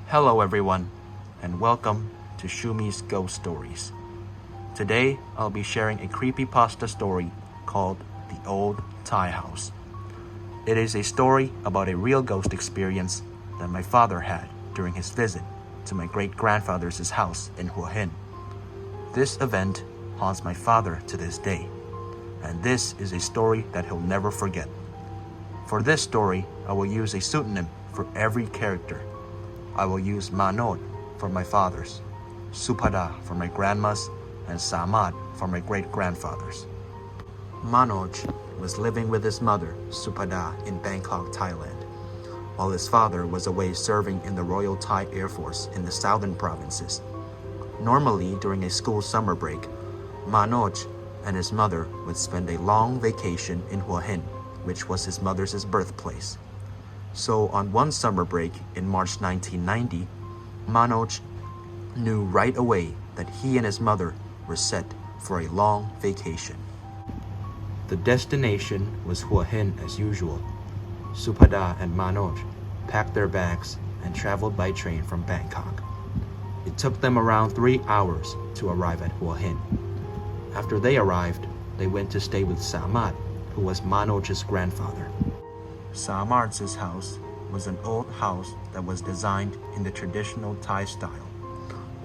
Hello everyone, and welcome to Shumi's Ghost Stories. Today, I'll be sharing a creepypasta story called The Old Thai House. It is a story about a real ghost experience that my father had during his visit to my great-grandfather's house in Hua Hin. This event haunts my father to this day, and this is a story that he'll never forget. For this story, I will use a pseudonym for every character. I will use Manod for my father's, Supada for my grandma's, and Samad for my great-grandfather's. Manoj was living with his mother, Supada, in Bangkok, Thailand, while his father was away serving in the Royal Thai Air Force in the southern provinces. Normally, during a school summer break, Manoj and his mother would spend a long vacation in Hua Hin, which was his mother's birthplace. So on one summer break in March 1990, Manoj knew right away that he and his mother were set for a long vacation. The destination was Hua Hin as usual. Supada and Manoj packed their bags and traveled by train from Bangkok. It took them around 3 hours to arrive at Hua Hin. After they arrived, they went to stay with Samad, who was Manoj's grandfather. Samad's house was an old house that was designed in the traditional Thai style,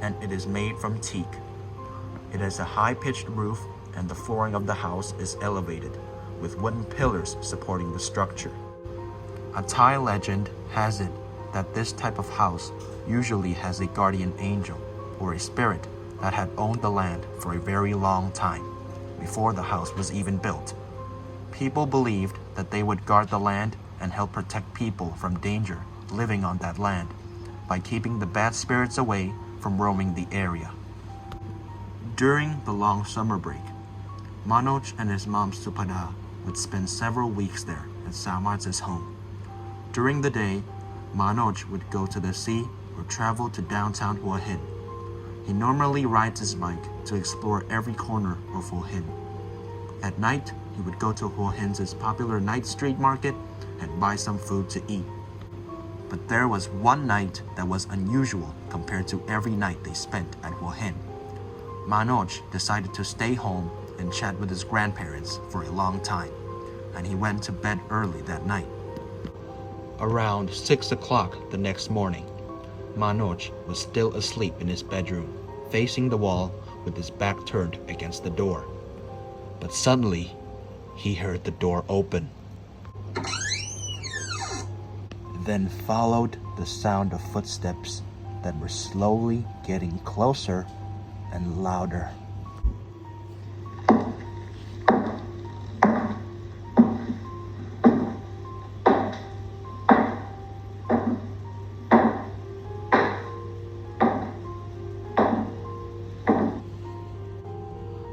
and it is made from teak. It has a high-pitched roof, and the flooring of the house is elevated, with wooden pillars supporting the structure. A Thai legend has it that this type of house usually has a guardian angel, or a spirit that had owned the land for a very long time, before the house was even built. People believed that they would guard the land and help protect people from danger living on that land by keeping the bad spirits away from roaming the area. During the long summer break, Manoj and his mom Supada would spend several weeks there at Samad's home. During the day, Manoj would go to the sea or travel to downtown Hua Hin. He normally rides his bike to explore every corner of Hua Hin. At night, he would go to Hua Hin's popular night street market and buy some food to eat. But there was one night that was unusual compared to every night they spent at Hua Hin. Manoj decided to stay home and chat with his grandparents for a long time, and he went to bed early that night. Around 6 o'clock the next morning, Manoj was still asleep in his bedroom, facing the wall with his back turned against the door. But suddenly, he heard the door open. Then followed the sound of footsteps that were slowly getting closer and louder.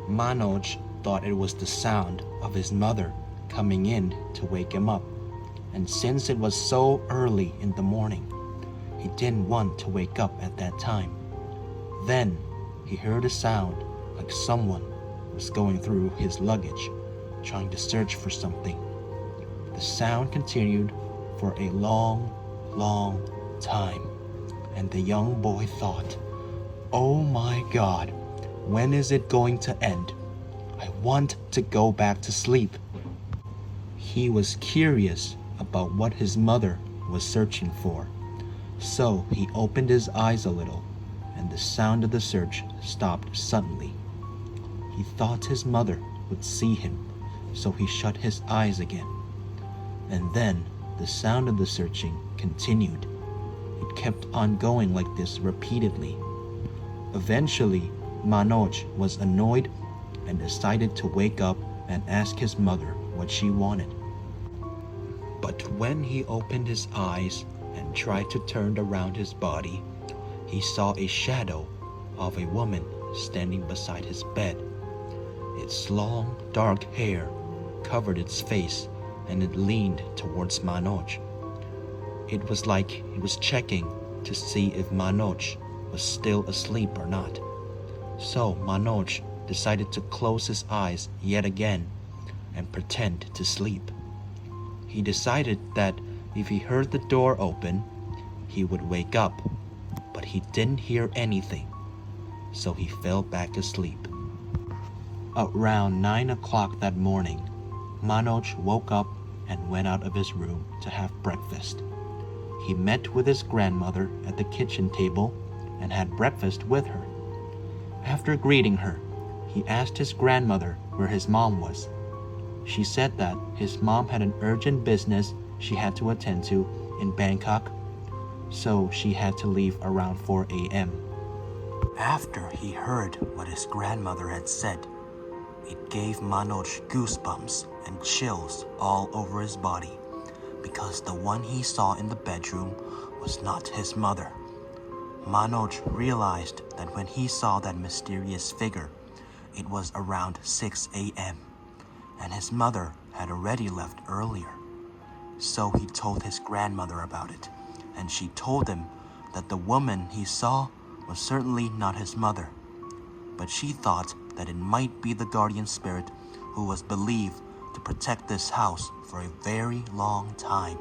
Manoj thought it was the sound of his mother coming in to wake him up, and since it was so early in the morning, he didn't want to wake up at that time. Then he heard a sound like someone was going through his luggage, trying to search for something. The sound continued for a long, long time, and the young boy thought, "Oh my God, when is it going to end? I want to go back to sleep." He was curious about what his mother was searching for, so he opened his eyes a little, and the sound of the search stopped suddenly. He thought his mother would see him, so he shut his eyes again. And then the sound of the searching continued. It kept on going like this repeatedly. Eventually, Manoj was annoyed and decided to wake up and ask his mother what she wanted. But when he opened his eyes and tried to turn around his body, he saw a shadow of a woman standing beside his bed. Its long, dark hair covered its face, and it leaned towards Manoj. It was like it was checking to see if Manoj was still asleep or not. So Manoj decided to close his eyes yet again and pretend to sleep. He decided that if he heard the door open, he would wake up but he didn't hear anything, so he fell back asleep. Around 9 o'clock that morning, Manoj woke up and went out of his room to have breakfast. He met with his grandmother at the kitchen table and had breakfast with her. After greeting her, he asked his grandmother where his mom was. She said that his mom had an urgent business she had to attend to in Bangkok, so she had to leave around 4 a.m. After he heard what his grandmother had said, it gave Manoj goosebumps and chills all over his body, because the one he saw in the bedroom was not his mother. Manoj realized that when he saw that mysterious figure, it was around 6 a.m., and his mother had already left earlier. So he told his grandmother about it, and she told him that the woman he saw was certainly not his mother, but she thought that it might be the guardian spirit who was believed to protect this house for a very long time.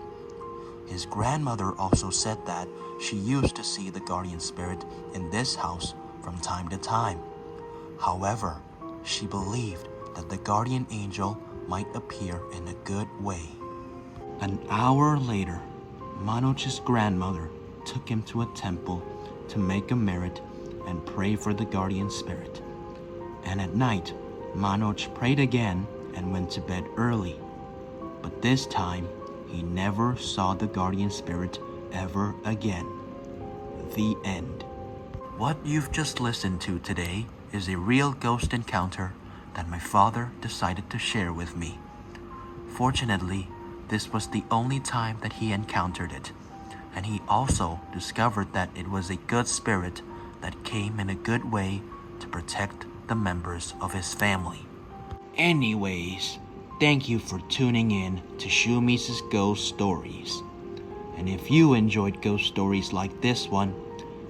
His grandmother also said that she used to see the guardian spirit in this house from time to time. However, she believed that the guardian angel might appear in a good way. An hour later, Manoj's grandmother took him to a temple to make a merit and pray for the guardian spirit. And at night, Manoj prayed again and went to bed early. But this time, he never saw the guardian spirit ever again. The end. What you've just listened to today is a real ghost encounter that my father decided to share with me. Fortunately, this was the only time that he encountered it, and he also discovered that it was a good spirit that came in a good way to protect the members of his family. Anyways, thank you for tuning in to Shumi's Ghost Stories. And if you enjoyed ghost stories like this one,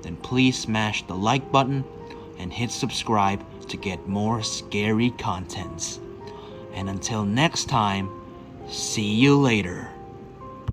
then please smash the like button and hit subscribe to get more scary contents. And until next time, see you later.